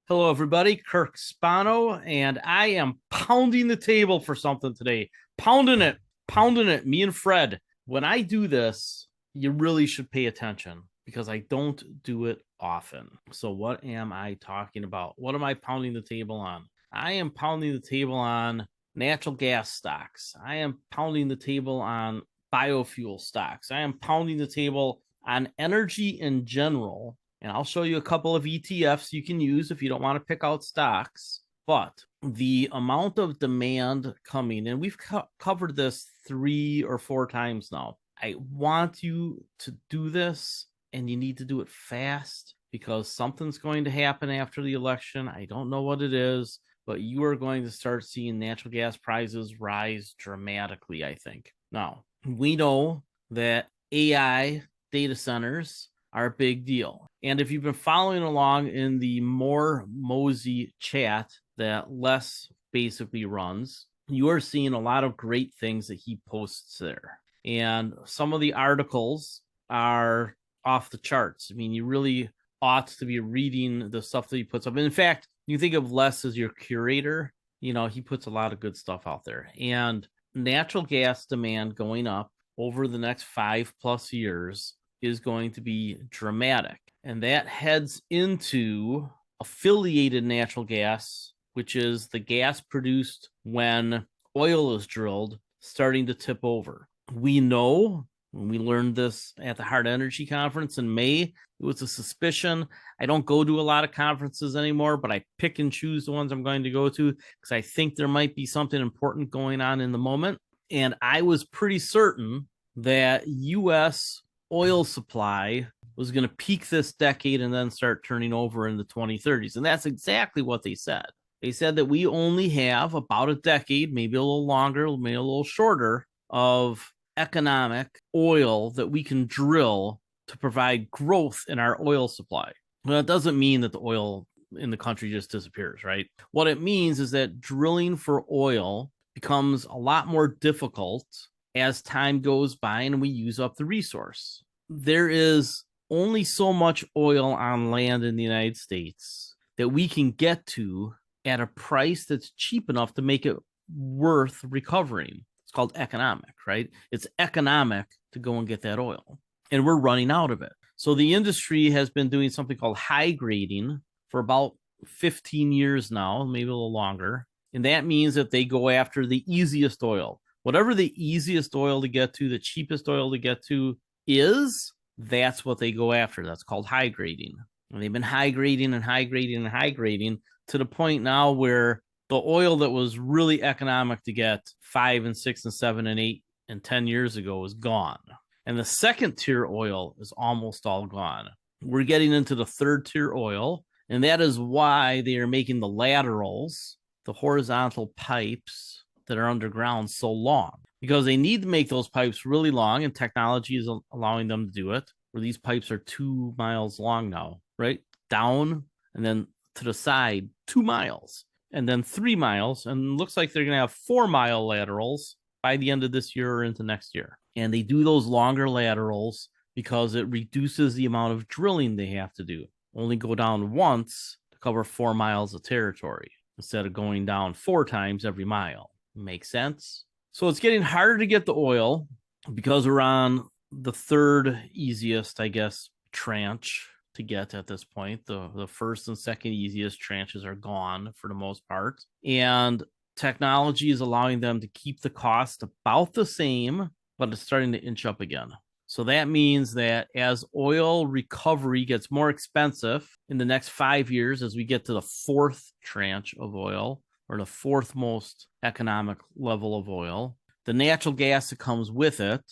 Hello, everybody. Kirk Spano, and I am pounding the table for something today. Pounding it. Me and Fred. When I do this, you really should pay attention because I don't do it often. So, what am I talking about? What am I pounding the table on? I am pounding the table on natural gas stocks. I am pounding the table on biofuel stocks. I am pounding the table on energy in general, and I'll show you a couple of ETFs you can use if you don't want to pick out stocks. But the amount of demand coming, and we've covered this 3 or 4 times now. I want you to do this, and you need to do it fast because something's going to happen after the election. I don't know what it is, but you are going to start seeing natural gas prices rise dramatically, I think. Now, we know that AI data centers are a big deal. And if you've been following along in the More Mosey chat that Les basically runs, you are seeing a lot of great things that he posts there. And some of the articles are off the charts. I mean, you really ought to be reading the stuff that he puts up. And in fact, you think of Les as your curator. He puts a lot of good stuff out there. And natural gas demand going up over the next 5+ years is going to be dramatic. And that heads into affiliated natural gas, which is the gas produced when oil is drilled, starting to tip over. We know, when we learned this at the Hard Energy Conference in May, it was a suspicion. I don't go to a lot of conferences anymore, but I pick and choose the ones I'm going to go to because I think there might be something important going on in the moment. And I was pretty certain that U.S. oil supply was going to peak this decade and then start turning over in the 2030s. And that's exactly what they said. They said that we only have about a decade, maybe a little longer, maybe a little shorter, of economic oil that we can drill to provide growth in our oil supply. Well, that doesn't mean that the oil in the country just disappears, right? What it means is that drilling for oil becomes a lot more difficult as time goes by and we use up the resource. There is only so much oil on land in the United States that we can get to at a price that's cheap enough to make it worth recovering. It's called economic, right? It's economic to go and get that oil, and we're running out of it. So the industry has been doing something called high grading for about 15 years now, maybe a little longer. And that means that they go after the easiest oil. Whatever the easiest oil to get to, the cheapest oil to get to is, that's what they go after. That's called high grading. And they've been high grading and high grading and high grading to the point now where the oil that was really economic to get 5 and 6 and 7 and 8 and 10 years ago is gone. And the second tier oil is almost all gone. We're getting into the third tier oil, and that is why they are making the laterals, the horizontal pipes that are underground, so long, because they need to make those pipes really long, and technology is allowing them to do it, where these pipes are 2 miles long now, right? Down and then to the side, 2 miles, and then 3 miles, and looks like they're going to have 4-mile laterals by the end of this year or into next year. And they do those longer laterals because it reduces the amount of drilling they have to do. Only go down once to cover 4 miles of territory instead of going down 4 times every mile. Makes sense? So it's getting harder to get the oil because we're on the third easiest, I guess, tranche to get at this point. The first and second easiest tranches are gone for the most part. And technology is allowing them to keep the cost about the same, but it's starting to inch up again. So that means that as oil recovery gets more expensive in the next 5 years, as we get to the fourth tranche of oil, or the fourth most economic level of oil, the natural gas that comes with it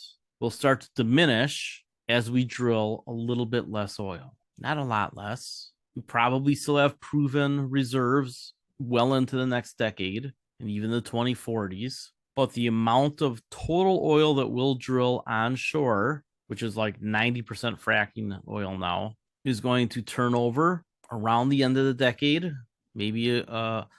will start to diminish as we drill a little bit less oil. Not a lot less. We probably still have proven reserves well into the next decade and even the 2040s. But the amount of total oil that we'll drill onshore, which is like 90% fracking oil now, is going to turn over around the end of the decade. Maybe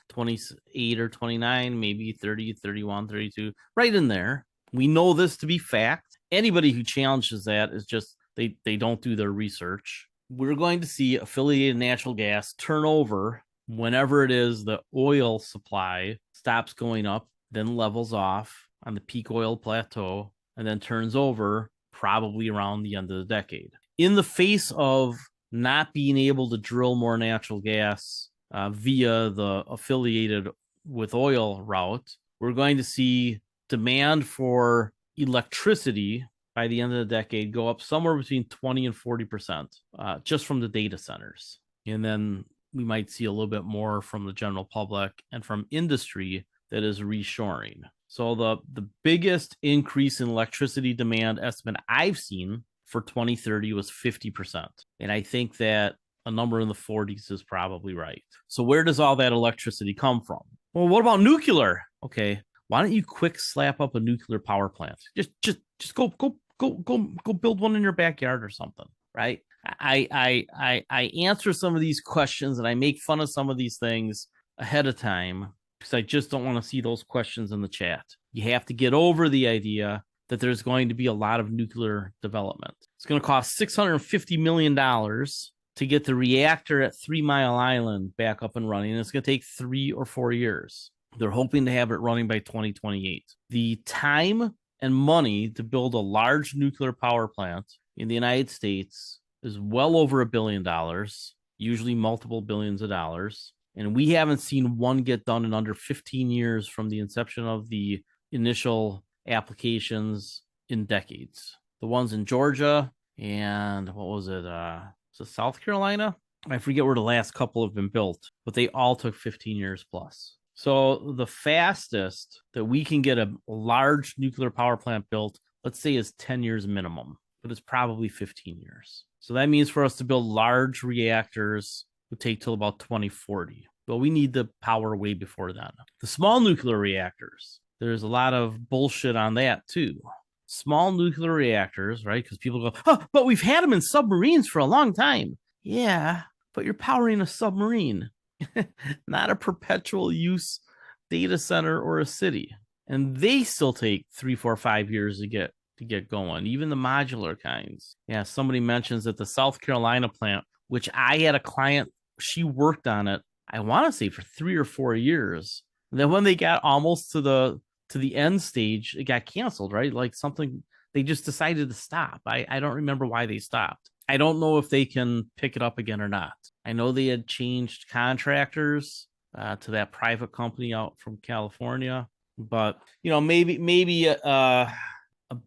28 or 29, maybe 30, 31, 32, right in there. We know this to be fact. Anybody who challenges that is just, they don't do their research. We're going to see affiliated natural gas turn over whenever it is the oil supply stops going up, then levels off on the peak oil plateau, and then turns over probably around the end of the decade. In the face of not being able to drill more natural gas via the affiliated with oil route, we're going to see demand for electricity by the end of the decade go up somewhere between 20 and 40% just from the data centers. And then we might see a little bit more from the general public and from industry that is reshoring. So the biggest increase in electricity demand estimate I've seen for 2030 was 50%. And I think that a number in the 40s is probably right. So where does all that electricity come from? Well, what about nuclear? Okay, why don't you quick slap up a nuclear power plant? Just go build one in your backyard or something, right? I answer some of these questions and I make fun of some of these things ahead of time because I just don't want to see those questions in the chat. You have to get over the idea that there's going to be a lot of nuclear development. It's going to cost $650 million to get the reactor at 3 Mile Island back up and running. And it's going to take 3 or 4 years. They're hoping to have it running by 2028. The time and money to build a large nuclear power plant in the United States is well over $1 billion, usually multiple billions of dollars. And we haven't seen one get done in under 15 years from the inception of the initial applications in decades. The ones in Georgia and what was it? South Carolina? I forget where the last couple have been built, but they all took 15 years plus. So the fastest that we can get a large nuclear power plant built, let's say, is 10 years minimum, but it's probably 15 years. So that means for us to build large reactors would take till about 2040. But we need the power way before then. The small nuclear reactors, there's a lot of bullshit on that too. Small nuclear reactors, right? Because people go, oh, but we've had them in submarines for a long time. Yeah, but you're powering a submarine, not a perpetual use data center or a city. And they still take 3, 4, 5 years to get going, even the modular kinds. Yeah, somebody mentions that the South Carolina plant, which I had a client, she worked on it, I want to say for 3 or 4 years. And then when they got almost to the end stage, it got canceled, right? Like something, they just decided to stop. I don't remember why they stopped. I don't know if they can pick it up again or not. I know they had changed contractors to that private company out from California, but maybe a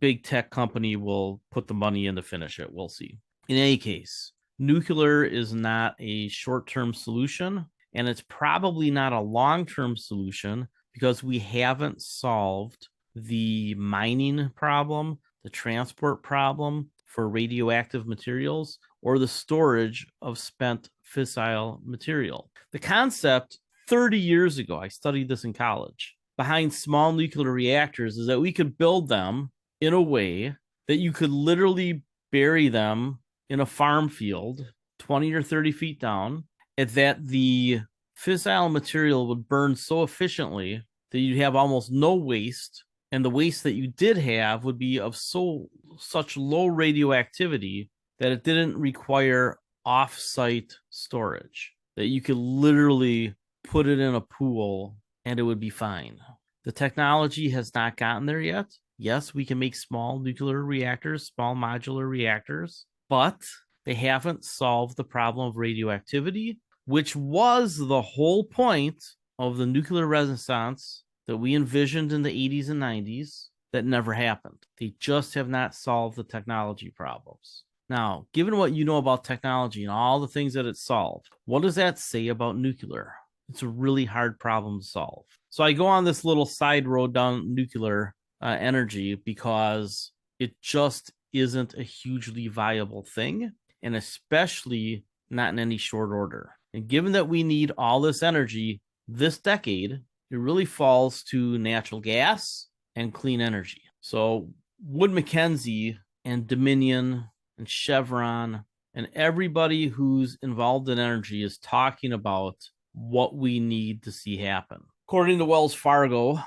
big tech company will put the money in to finish it. We'll see. In any case, nuclear is not a short-term solution, and it's probably not a long-term solution because we haven't solved the mining problem, the transport problem for radioactive materials, or the storage of spent fissile material. The concept 30 years ago, I studied this in college, behind small nuclear reactors is that we could build them in a way that you could literally bury them in a farm field 20 or 30 feet down, and that the fissile material would burn so efficiently that you'd have almost no waste, and the waste that you did have would be of such low radioactivity that it didn't require off-site storage, that you could literally put it in a pool and it would be fine. The technology has not gotten there yet. Yes, we can make small nuclear reactors, small modular reactors, but they haven't solved the problem of radioactivity, which was the whole point of the nuclear renaissance that we envisioned in the 80s and 90s that never happened. They just have not solved the technology problems. Now, given what you know about technology and all the things that it's solved, what does that say about nuclear? It's a really hard problem to solve. So I go on this little side road down nuclear energy because it just isn't a hugely viable thing, and especially not in any short order. And given that we need all this energy this decade, it really falls to natural gas and clean energy. So Wood Mackenzie and Dominion and Chevron and everybody who's involved in energy is talking about what we need to see happen. According to Wells Fargo,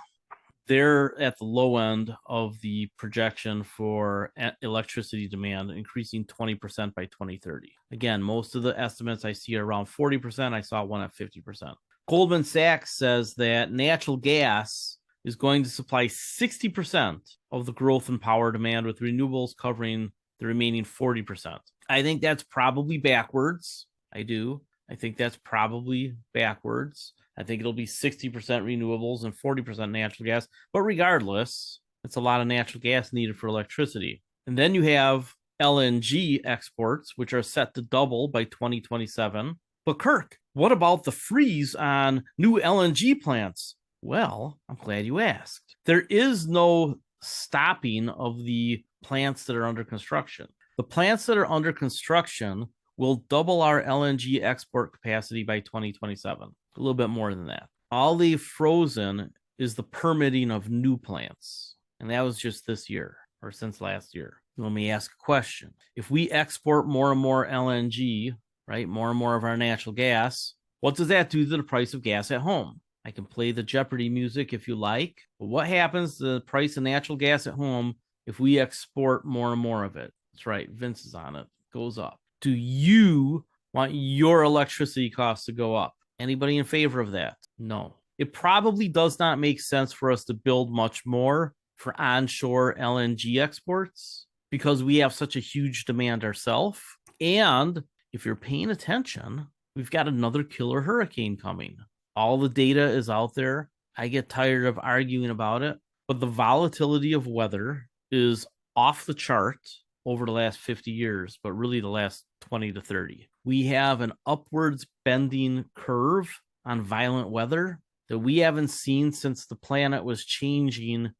they're at the low end of the projection for electricity demand increasing 20% by 2030. Again, most of the estimates I see are around 40%. I saw one at 50%. Goldman Sachs says that natural gas is going to supply 60% of the growth in power demand, with renewables covering the remaining 40%. I think that's probably backwards. I do. I think that's probably backwards. I think it'll be 60% renewables and 40% natural gas. But regardless, it's a lot of natural gas needed for electricity. And then you have LNG exports, which are set to double by 2027. But Kirk, what about the freeze on new LNG plants? Well, I'm glad you asked. There is no stopping of the plants that are under construction. The plants that are under construction will double our LNG export capacity by 2027. A little bit more than that. All they've frozen is the permitting of new plants. And that was just this year or since last year. Let me ask a question. If we export more and more LNG, right, more and more of our natural gas, what does that do to the price of gas at home? I can play the Jeopardy music if you like. But what happens to the price of natural gas at home if we export more and more of it? That's right. Vince is on it. It goes up. Do you want your electricity costs to go up? Anybody in favor of that? No. It probably does not make sense for us to build much more for onshore LNG exports because we have such a huge demand ourselves. And if you're paying attention, we've got another killer hurricane coming. All the data is out there. I get tired of arguing about it, but the volatility of weather is off the chart over the last 50 years, but really the last 20 to 30. We have an upwards bending curve on violent weather that we haven't seen since the planet was changing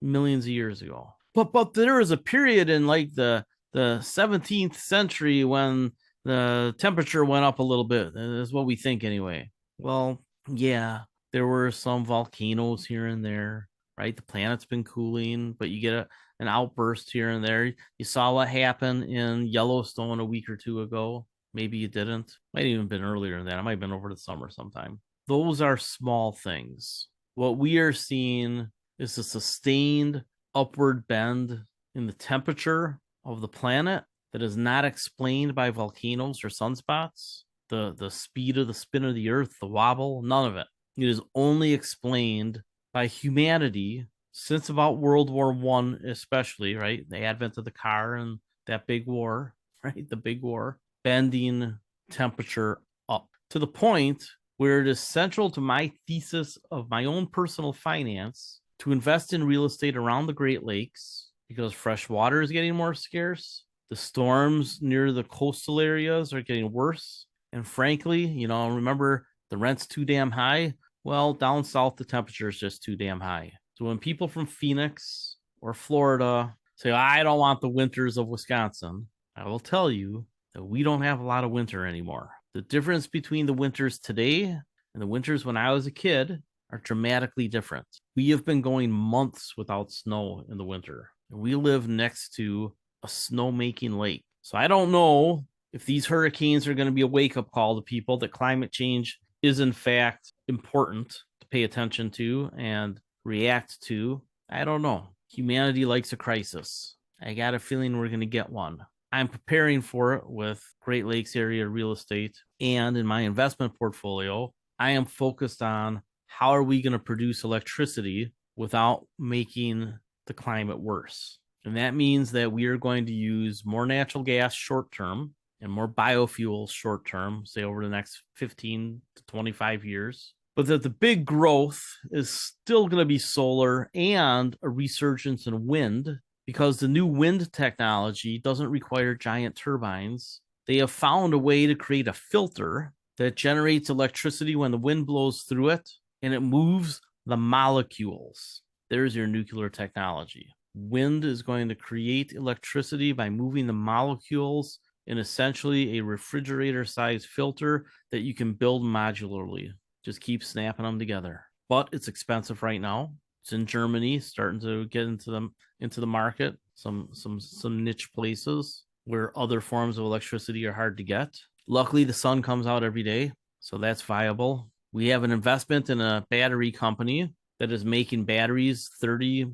millions of years ago. But there was a period in like the 17th century when the temperature went up a little bit. That's what we think anyway. Well, yeah, there were some volcanoes here and there, right? The planet's been cooling, but you get an outburst here and there. You saw what happened in Yellowstone a week or two ago. Maybe you didn't. Might even been earlier than that. It might have been over the summer sometime. Those are small things. What we are seeing is a sustained upward bend in the temperature of the planet that is not explained by volcanoes or sunspots. The speed of the spin of the earth, the wobble, none of it. It is only explained by humanity since about World War I, especially, right? The advent of the car and that big war, right? The big war, bending temperature up to the point where it is central to my thesis of my own personal finance to invest in real estate around the Great Lakes because fresh water is getting more scarce. The storms near the coastal areas are getting worse. And frankly, remember the rent's too damn high. Well, down south, the temperature is just too damn high. So when people from Phoenix or Florida say, I don't want the winters of Wisconsin, I will tell you that we don't have a lot of winter anymore. The difference between the winters today and the winters when I was a kid are dramatically different. We have been going months without snow in the winter. And we live next to a snowmaking lake. So I don't know if these hurricanes are going to be a wake-up call to people that climate change is in fact important to pay attention to and react to. I don't know. Humanity likes a crisis. I got a feeling we're going to get one. I'm preparing for it with Great Lakes area real estate. And in my investment portfolio, I am focused on how are we going to produce electricity without making the climate worse. And that means that we are going to use more natural gas short term and more biofuels short term, say over the next 15 to 25 years. But that the big growth is still going to be solar and a resurgence in wind, because the new wind technology doesn't require giant turbines. They have found a way to create a filter that generates electricity when the wind blows through it, and it moves the molecules. There's your nuclear technology. Wind is going to create electricity by moving the molecules in essentially a refrigerator-sized filter that you can build modularly. Just keep snapping them together. But it's expensive right now. It's in Germany, starting to get into the market. Some niche places where other forms of electricity are hard to get. Luckily, the sun comes out every day, so that's viable. We have an investment in a battery company that is making batteries 30%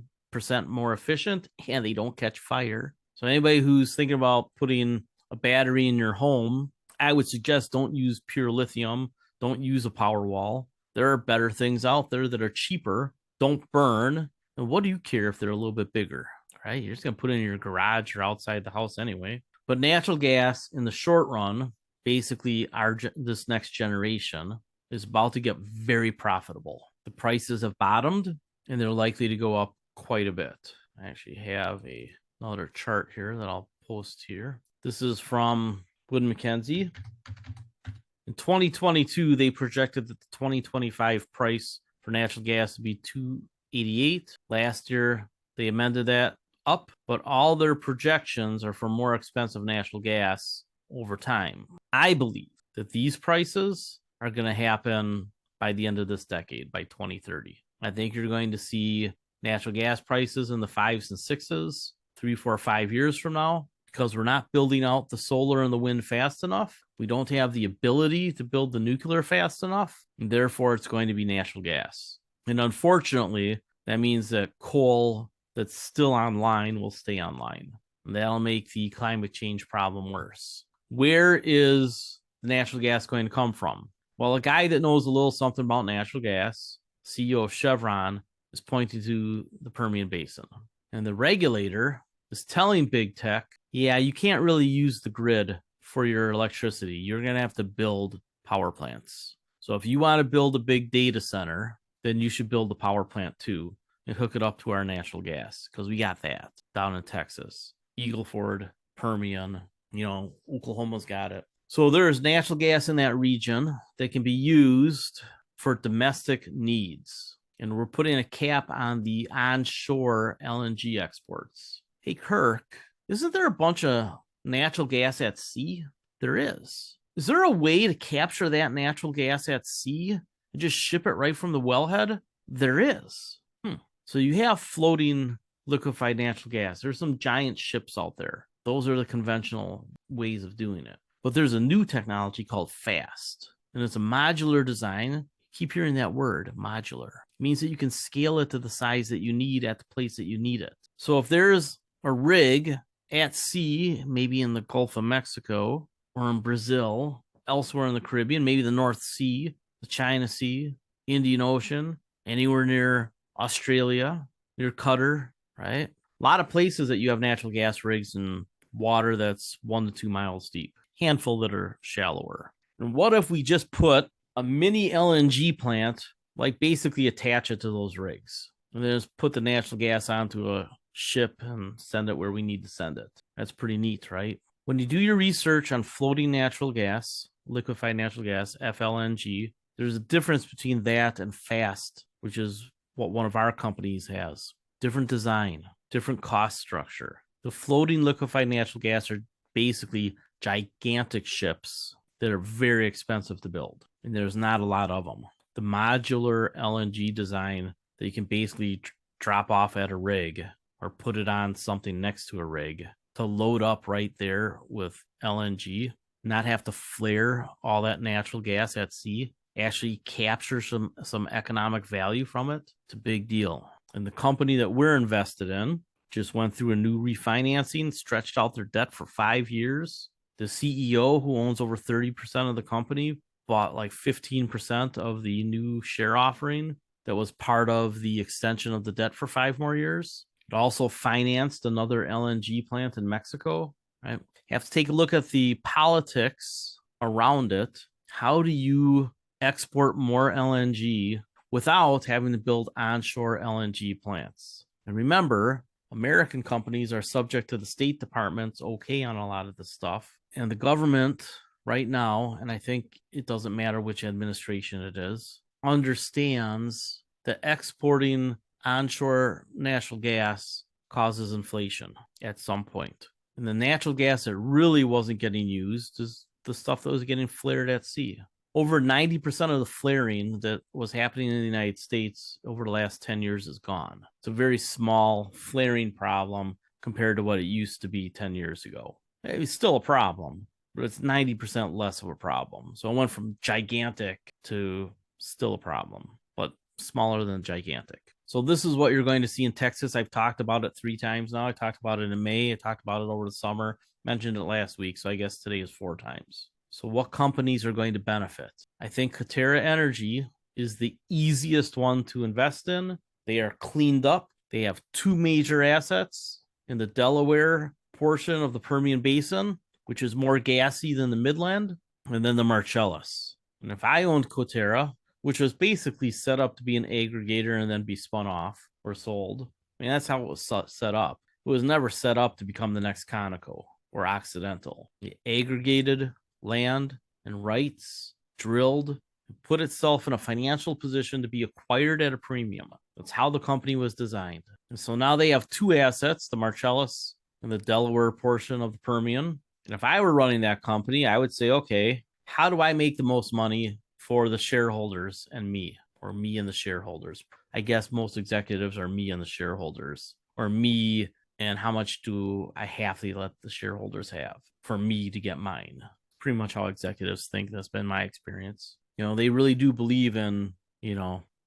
more efficient, and they don't catch fire. So anybody who's thinking about putting a battery in your home, I would suggest don't use pure lithium. Don't use a power wall. There are better things out there that are cheaper, don't burn. And what do you care if they're a little bit bigger, right? You're just going to put it in your garage or outside the house anyway. But natural gas in the short run, basically this next generation is about to get very profitable. The prices have bottomed and they're likely to go up quite a bit. I actually have another chart here that I'll post here. This is from Wood Mackenzie. In 2022, they projected that the 2025 price for natural gas to be $2.88. Last year, they amended that up, but all their projections are for more expensive natural gas over time. I believe that these prices are going to happen by the end of this decade, by 2030. I think you're going to see natural gas prices in the 5s and 6s 3, 4, 5 years from now, because we're not building out the solar and the wind fast enough. We don't have the ability to build the nuclear fast enough, and therefore it's going to be natural gas. And unfortunately, that means that coal that's still online will stay online. And that'll make the climate change problem worse. Where is the natural gas going to come from? Well, a guy that knows a little something about natural gas, CEO of Chevron, is pointing to the Permian Basin. And the regulator is telling big tech, yeah, you can't really use the grid for your electricity. You're going to have to build power plants. So if you want to build a big data center, then you should build the power plant too and hook it up to our natural gas, because we got that down in Texas. Eagle Ford, Permian, Oklahoma's got it. So there's natural gas in that region that can be used for domestic needs. And we're putting a cap on the onshore LNG exports. Hey, Kirk, isn't there a bunch of natural gas at sea? There is. Is there a way to capture that natural gas at sea and just ship it right from the wellhead? There is. So you have floating liquefied natural gas. There's some giant ships out there. Those are the conventional ways of doing it. But there's a new technology called FAST, and it's a modular design. Keep hearing that word, modular. It means that you can scale it to the size that you need at the place that you need it. So if there's a rig at sea, maybe in the Gulf of Mexico or in Brazil, elsewhere in the Caribbean, maybe the North Sea, the China Sea, Indian Ocean, anywhere near Australia, near Qatar, right? A lot of places that you have natural gas rigs in water that's 1 to 2 miles deep, handful that are shallower. And what if we just put a mini LNG plant, like basically attach it to those rigs, and then just put the natural gas onto a ship and send it where we need to send it? That's pretty neat, right? When you do your research on floating natural gas, liquefied natural gas, FLNG, there's a difference between that and FAST, which is what one of our companies has. Different design, different cost structure. The floating liquefied natural gas are basically gigantic ships that are very expensive to build, and there's not a lot of them. The modular LNG design that you can basically drop off at a rig or put it on something next to a rig to load up right there with LNG, not have to flare all that natural gas at sea, actually capture some economic value from it. It's a big deal. And the company that we're invested in just went through a new refinancing, stretched out their debt for 5 years. The CEO, who owns over 30% of the company, bought like 15% of the new share offering that was part of the extension of the debt for 5 more years. It also financed another LNG plant in Mexico, right? You have to take a look at the politics around it. How do you export more LNG without having to build onshore LNG plants? And remember, American companies are subject to the State Department's okay on a lot of this stuff. And the government right now, and I think it doesn't matter which administration it is, understands that exporting onshore natural gas causes inflation at some point. And the natural gas that really wasn't getting used is the stuff that was getting flared at sea. Over 90% of the flaring that was happening in the United States over the last 10 years is gone. It's a very small flaring problem compared to what it used to be 10 years ago. It's still a problem, but it's 90% less of a problem. So it went from gigantic to still a problem, but smaller than gigantic. So this is what you're going to see in Texas. I've talked about it 3 times now. I talked about it in May. I talked about it over the summer. Mentioned it last week. So I guess today is 4 times. So what companies are going to benefit? I think Coterra Energy is the easiest one to invest in. They are cleaned up. They have 2 major assets in the Delaware portion of the Permian Basin, which is more gassy than the Midland, and then the Marcellus. And if I owned Coterra, which was basically set up to be an aggregator and then be spun off or sold, I mean, that's how it was set up. It was never set up to become the next Conoco or Occidental. It aggregated land and rights, drilled, put itself in a financial position to be acquired at a premium. That's how the company was designed. And so now they have 2 assets, the Marcellus and the Delaware portion of the Permian. And if I were running that company, I would say, okay, how do I make the most money for the shareholders and me, or me and the shareholders? I guess most executives are me and the shareholders, or me and how much do I have to let the shareholders have for me to get mine. Pretty much how executives think. That's been my experience. They really do believe in,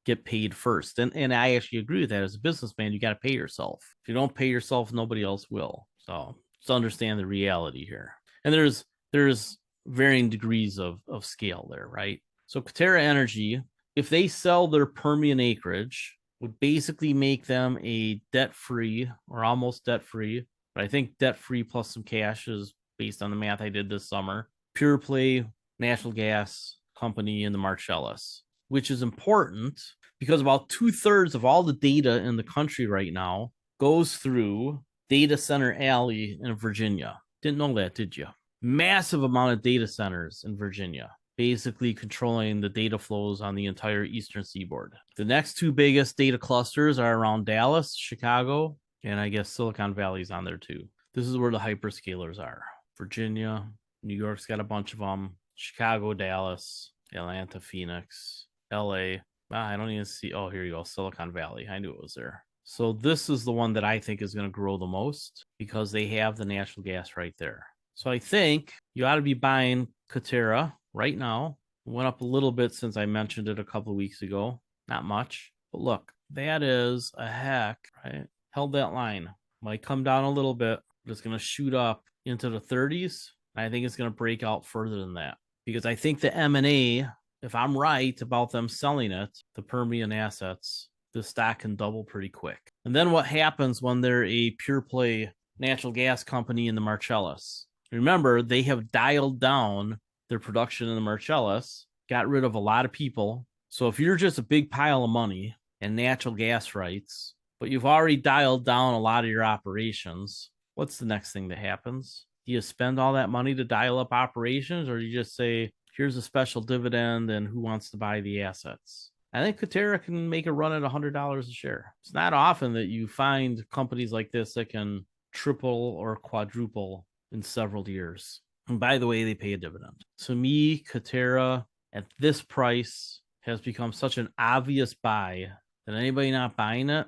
get paid first. And I actually agree with that. As a businessman, you got to pay yourself. If you don't pay yourself, nobody else will. So just understand the reality here. And there's varying degrees of scale there, right? So Coterra Energy, if they sell their Permian acreage, would basically make them a debt-free or almost debt-free, but I think debt-free plus some cash is based on the math I did this summer, pure play natural gas company in the Marcellus, which is important because about 2/3 of all the data in the country right now goes through Data Center Alley in Virginia. Didn't know that, did you? Massive amount of data centers in Virginia, basically controlling the data flows on the entire eastern seaboard. The next 2 biggest data clusters are around Dallas, Chicago, and I guess Silicon Valley's on there too. This is where the hyperscalers are. Virginia, New York's got a bunch of them. Chicago, Dallas, Atlanta, Phoenix, LA. I don't even see. Oh, here you go. Silicon Valley. I knew it was there. So this is the one that I think is going to grow the most because they have the natural gas right there. So I think you ought to be buying Coterra right now. It went up a little bit since I mentioned it a couple of weeks ago. Not much. But look, that is a heck, right? Held that line. Might come down a little bit, but it's going to shoot up into the 30s. And I think it's going to break out further than that because I think the M&A, if I'm right about them selling it, the Permian assets, the stock can double pretty quick. And then what happens when they're a pure play natural gas company in the Marcellus? Remember, they have dialed down their production in the Marcellus, got rid of a lot of people. So if you're just a big pile of money and natural gas rights, but you've already dialed down a lot of your operations, what's the next thing that happens? Do you spend all that money to dial up operations, or do you just say, here's a special dividend and who wants to buy the assets? I think Coterra can make a run at $100 a share. It's not often that you find companies like this that can triple or quadruple in several years. And by the way, they pay a dividend. To me, Coterra at this price has become such an obvious buy that anybody not buying it,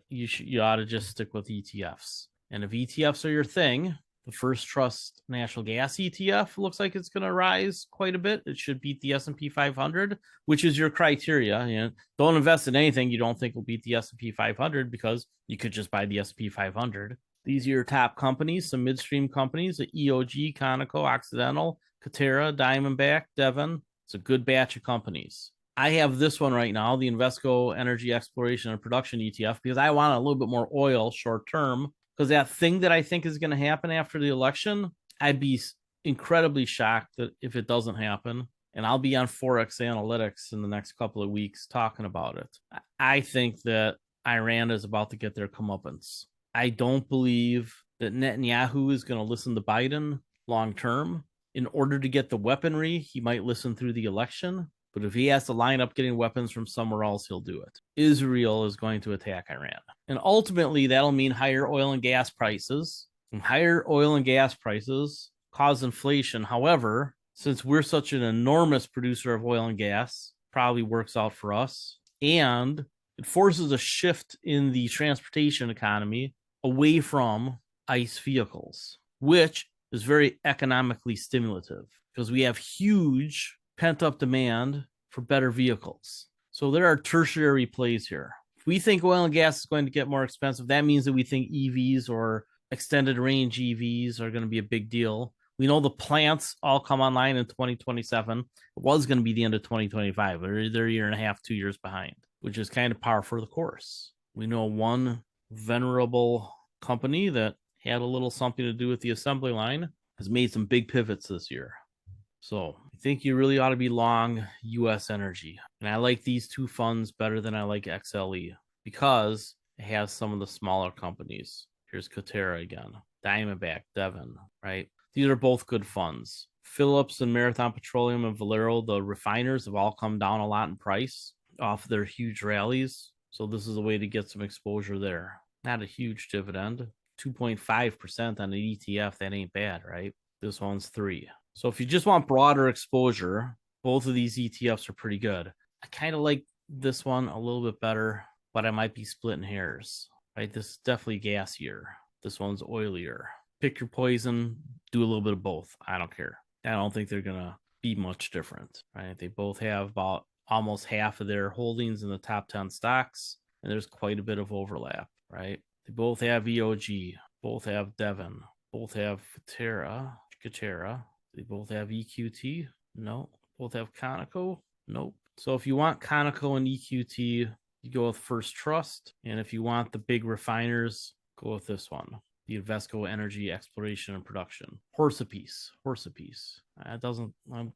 you ought to just stick with ETFs. And if ETFs are your thing, the First Trust Natural Gas ETF looks like it's going to rise quite a bit. It should beat the S&P 500, which is your criteria. Don't invest in anything you don't think will beat the S&P 500 because you could just buy the S&P 500. These are your top companies, some midstream companies, the EOG, Conoco, Occidental, Coterra, Diamondback, Devon. It's a good batch of companies. I have this one right now, the Invesco Energy Exploration and Production ETF, because I want a little bit more oil short term. Because that thing that I think is going to happen after the election, I'd be incredibly shocked that if it doesn't happen. And I'll be on Forex Analytics in the next couple of weeks talking about it. I think that Iran is about to get their comeuppance. I don't believe that Netanyahu is going to listen to Biden long term. In order to get the weaponry, he might listen through the election. But if he has to line up getting weapons from somewhere else, he'll do it. Israel is going to attack Iran. And ultimately, that'll mean higher oil and gas prices. And higher oil and gas prices cause inflation. However, since we're such an enormous producer of oil and gas, probably works out for us. And it forces a shift in the transportation economy away from ICE vehicles, which is very economically stimulative because we have huge pent-up demand for better vehicles. So there are tertiary plays here. If we think oil and gas is going to get more expensive, that means that we think EVs or extended range EVs are going to be a big deal. We know the plants all come online in 2027. It was going to be the end of 2025. They're a year and a half, 2 years behind, which is kind of par for the course. We know one venerable company that had a little something to do with the assembly line has made some big pivots this year. So I think you really ought to be long U.S. energy. And I like these two funds better than I like XLE because it has some of the smaller companies. Here's Coterra again, Diamondback, Devon, right? These are both good funds. Phillips and Marathon Petroleum and Valero, the refiners, have all come down a lot in price off their huge rallies. So this is a way to get some exposure there. Not a huge dividend, 2.5% on an ETF. That ain't bad, right? This one's 3%. So if you just want broader exposure, both of these ETFs are pretty good. I kind of like this one a little bit better, but I might be splitting hairs, right? This is definitely gassier. This one's oilier. Pick your poison, do a little bit of both. I don't care. I don't think they're going to be much different, right? They both have about almost half of their holdings in the top 10 stocks, and there's quite a bit of overlap, right? They both have EOG, both have Devon, both have Coterra. They both have EQT. No. Both have Conoco. Nope. So if you want Conoco and EQT, you go with First Trust. And if you want the big refiners, go with this one, the Invesco Energy Exploration and Production. Horse apiece. It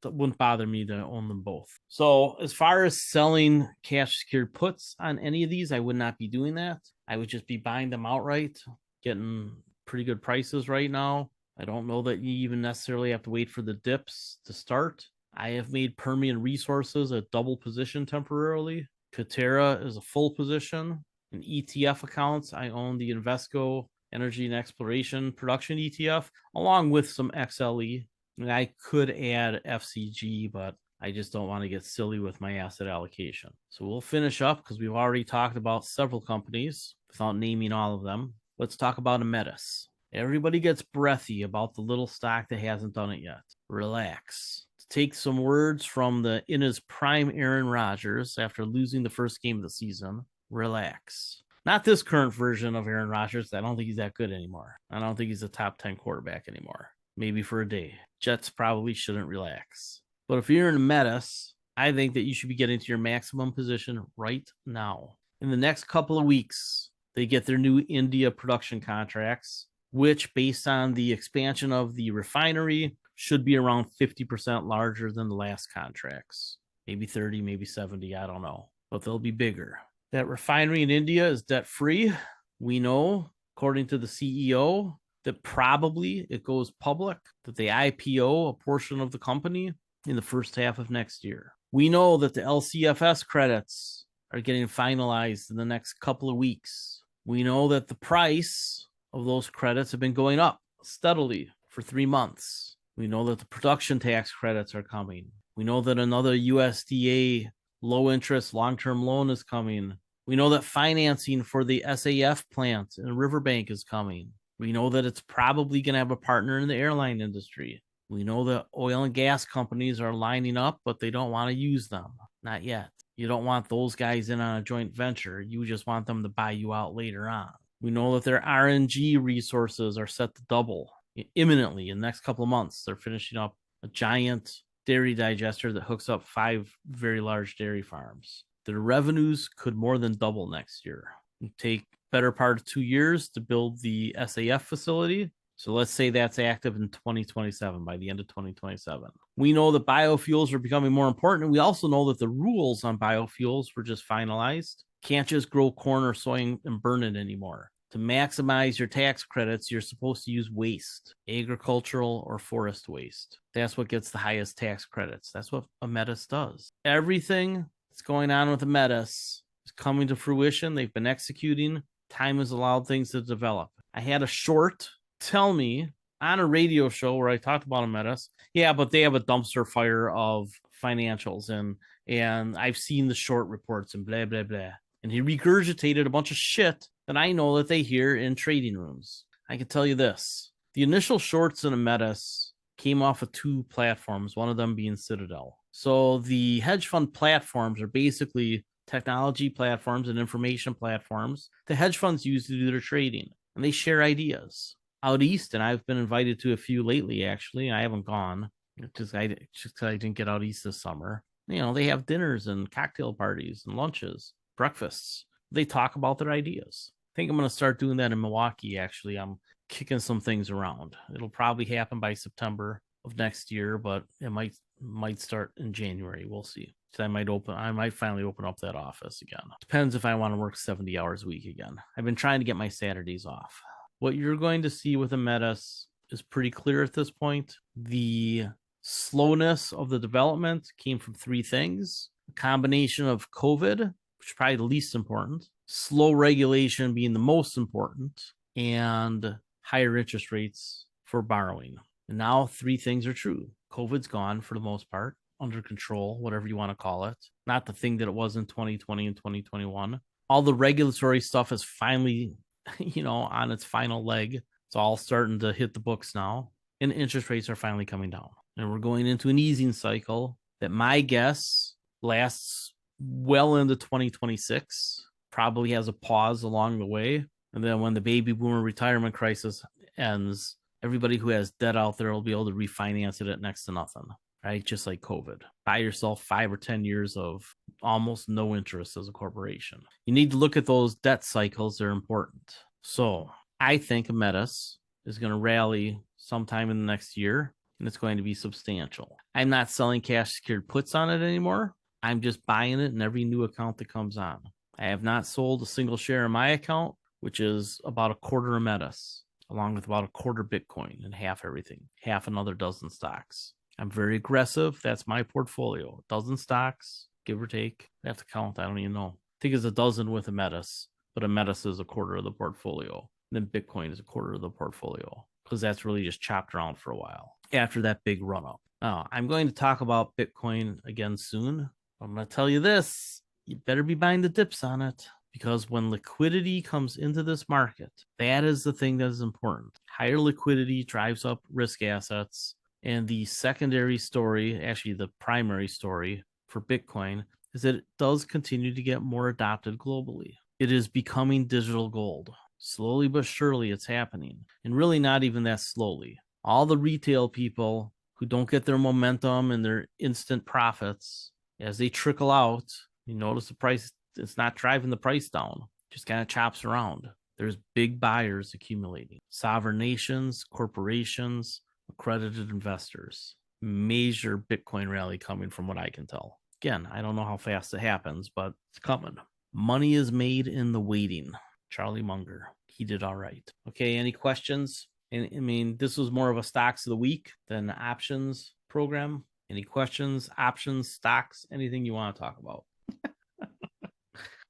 wouldn't bother me to own them both. So as far as selling cash secured puts on any of these, I would not be doing that. I would just be buying them outright, getting pretty good prices right now. I don't know that you even necessarily have to wait for the dips to start. I have made Permian Resources a double position temporarily. Coterra is a full position. In ETF accounts, I own the Invesco Energy and Exploration Production ETF, along with some XLE. And I could add FCG, but I just don't want to get silly with my asset allocation. So we'll finish up because we've already talked about several companies without naming all of them. Let's talk about Ametis. Everybody gets breathy about the little stock that hasn't done it yet. Relax. To take some words from in his prime Aaron Rodgers after losing the first game of the season, relax. Not this current version of Aaron Rodgers. I don't think he's that good anymore. I don't think he's a top 10 quarterback anymore. Maybe for a day. Jets probably shouldn't relax. But if you're in Metis, I think that you should be getting to your maximum position right now. In the next couple of weeks, they get their new India production contracts, which, based on the expansion of the refinery, should be around 50% larger than the last contracts. Maybe 30, maybe 70, I don't know. But they'll be bigger. That refinery in India is debt-free. We know, according to the CEO, that probably it goes public, that they IPO a portion of the company in the first half of next year. We know that the LCFS credits are getting finalized in the next couple of weeks. We know that the price of those credits have been going up steadily for 3 months. We know that the production tax credits are coming. We know that another USDA low interest long-term loan is coming. We know that financing for the SAF plant in Riverbank is coming. We know that it's probably going to have a partner in the airline industry. We know that oil and gas companies are lining up, but they don't want to use them. Not yet. You don't want those guys in on a joint venture. You just want them to buy you out later on. We know that their RNG resources are set to double imminently in the next couple of months. They're finishing up a giant dairy digester that hooks up 5 very large dairy farms. Their revenues could more than double next year. It'll take better part of 2 years to build the SAF facility. So let's say that's active in 2027, by the end of 2027. We know that biofuels are becoming more important. And we also know that the rules on biofuels were just finalized. Can't just grow corn or soy and burn it anymore. To maximize your tax credits, you're supposed to use waste, agricultural or forest waste. That's what gets the highest tax credits. That's what Ametis does. Everything that's going on with Ametis is coming to fruition. They've been executing. Time has allowed things to develop. I had a short tell me on a radio show where I talked about Ametis, yeah, but they have a dumpster fire of financials and I've seen the short reports and blah, blah, blah. And he regurgitated a bunch of shit that I know that they hear in trading rooms. I can tell you this. The initial shorts in Ametis came off of 2 platforms, one of them being Citadel. So the hedge fund platforms are basically technology platforms and information platforms the hedge funds use to do their trading, and they share ideas. Out east, and I've been invited to a few lately, actually. I haven't gone just I didn't get out east this summer. They have dinners and cocktail parties and lunches, breakfasts. They talk about their ideas. I think I'm going to start doing that in Milwaukee, actually. I'm kicking some things around. It'll probably happen by September of next year, but it might start in January. We'll see. So I might finally open up that office again. Depends if I want to work 70 hours a week again. I've been trying to get my Saturdays off. What you're going to see with Ametis is pretty clear at this point. The slowness of the development came from three things: a combination of COVID, which is probably the least important, slow regulation being the most important, and higher interest rates for borrowing. And now three things are true. COVID's gone for the most part, under control, whatever you want to call it. Not the thing that it was in 2020 and 2021. All the regulatory stuff is finally, on its final leg. It's all starting to hit the books now. And interest rates are finally coming down. And we're going into an easing cycle that my guess lasts well into 2026. Probably has a pause along the way. And then when the baby boomer retirement crisis ends, everybody who has debt out there will be able to refinance it at next to nothing, right? Just like COVID. Buy yourself 5 or 10 years of almost no interest as a corporation. You need to look at those debt cycles. They're important. So I think Ametis is going to rally sometime in the next year, and it's going to be substantial. I'm not selling cash secured puts on it anymore. I'm just buying it in every new account that comes on. I have not sold a single share in my account, which is about a quarter of Ametis, along with about a quarter Bitcoin and half everything, half another dozen stocks. I'm very aggressive. That's my portfolio. A dozen stocks, give or take. I have to count. I don't even know. I think it's a dozen with Ametis, but Ametis is a quarter of the portfolio. And then Bitcoin is a quarter of the portfolio, because that's really just chopped around for a while after that big run up. Now, I'm going to talk about Bitcoin again soon. I'm going to tell you this. You better be buying the dips on it, because when liquidity comes into this market, that is the thing that is important. Higher liquidity drives up risk assets. And the secondary story, actually the primary story for Bitcoin, is that it does continue to get more adopted globally. It is becoming digital gold. Slowly but surely it's happening. And really not even that slowly. All the retail people who don't get their momentum and their instant profits, as they trickle out, you notice the price, it's not driving the price down. It just kind of chops around. There's big buyers accumulating. Sovereign nations, corporations, accredited investors. Major Bitcoin rally coming from what I can tell. Again, I don't know how fast it happens, but it's coming. Money is made in the waiting. Charlie Munger. He did all right. Okay, any questions? I mean, this was more of a stocks of the week than options program. Any questions, options, stocks, anything you want to talk about?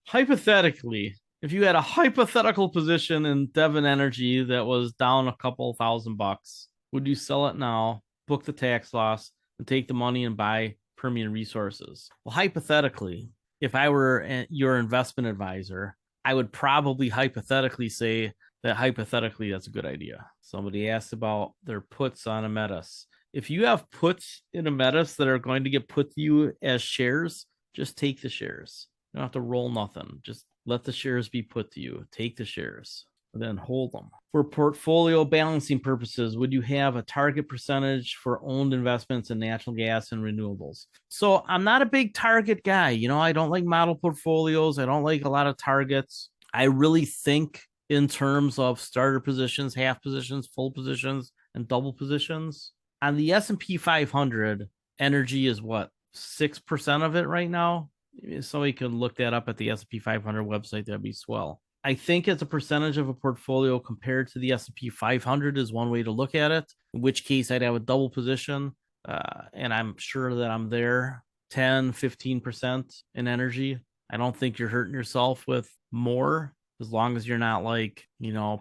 Hypothetically, if you had a hypothetical position in Devon Energy that was down a couple $1,000, would you sell it now, book the tax loss, and take the money and buy Permian Resources? Well, hypothetically, if I were your investment advisor, I would probably hypothetically say that hypothetically that's a good idea. Somebody asked about their puts on Ametis. If you have puts in Ametis that are going to get put to you as shares, just take the shares. You don't have to roll nothing. Just let the shares be put to you. Take the shares and then hold them. For portfolio balancing purposes, would you have a target percentage for owned investments in natural gas and renewables? So I'm not a big target guy. I don't like model portfolios. I don't like a lot of targets. I really think in terms of starter positions, half positions, full positions, and double positions. On the S&P 500, energy is what, 6% of it right now? If somebody could look that up at the S&P 500 website, that'd be swell. I think as a percentage of a portfolio compared to the S&P 500 is one way to look at it, in which case I'd have a double position, and I'm sure that I'm there 10, 15% in energy. I don't think you're hurting yourself with more, as long as you're not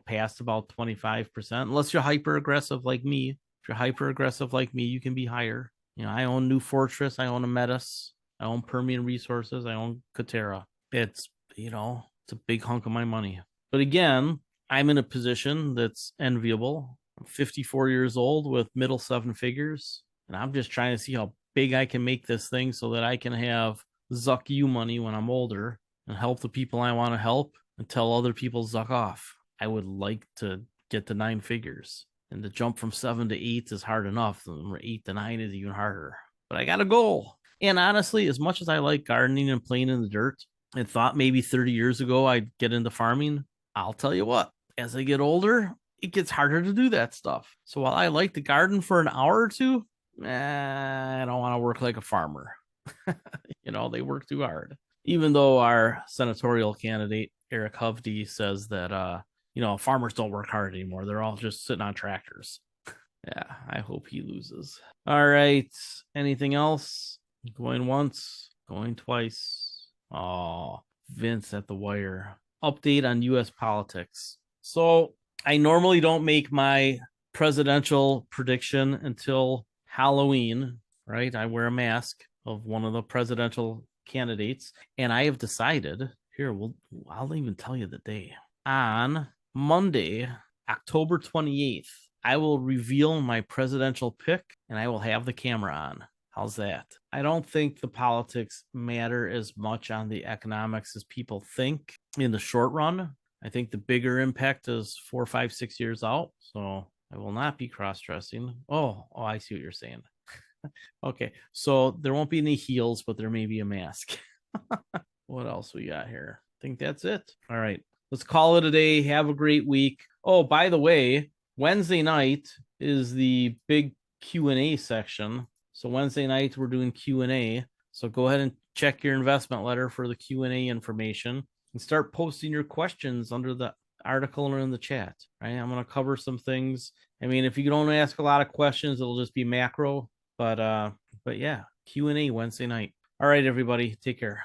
past about 25%, unless you're hyper aggressive like me. If you're hyper aggressive like me, you can be higher. I own New Fortress, I own Ametis, I own Permian Resources, I own Coterra. It's a big hunk of my money. But again, I'm in a position that's enviable. I'm 54 years old with middle seven figures, and I'm just trying to see how big I can make this thing so that I can have zuck you money when I'm older and help the people I want to help and tell other people zuck off. I would like to get to 9 figures. And the jump from 7 to 8 is hard enough. From 8 to 9 is even harder. But I got a goal. And honestly, as much as I like gardening and playing in the dirt and thought maybe 30 years ago I'd get into farming, I'll tell you what, as I get older, it gets harder to do that stuff. So while I like to garden for an hour or two, I don't want to work like a farmer. They work too hard. Even though our senatorial candidate, Eric Hovde, says that, farmers don't work hard anymore. They're all just sitting on tractors. Yeah, I hope he loses. All right. Anything else? Going once, going twice. Oh, Vince at the wire. Update on U.S. politics. So I normally don't make my presidential prediction until Halloween, right? I wear a mask of one of the presidential candidates, and I have decided here. I'll even tell you the day. On Monday, October 28th, I will reveal my presidential pick, and I will have the camera on. How's that? I don't think the politics matter as much on the economics as people think in the short run. I think the bigger impact is 4, 5, 6 years out. So I will not be cross-dressing. Oh, I see what you're saying. Okay, so there won't be any heels, but there may be a mask. What else we got here? I think that's it. All right, let's call it a day. Have a great week. Oh, by the way, Wednesday night is the big Q&A section. So Wednesday night we're doing Q&A. So go ahead and check your investment letter for the Q&A information and start posting your questions under the article or in the chat. Right? I'm going to cover some things. I mean, if you don't ask a lot of questions, it'll just be macro. But yeah, Q&A Wednesday night. All right, everybody, take care.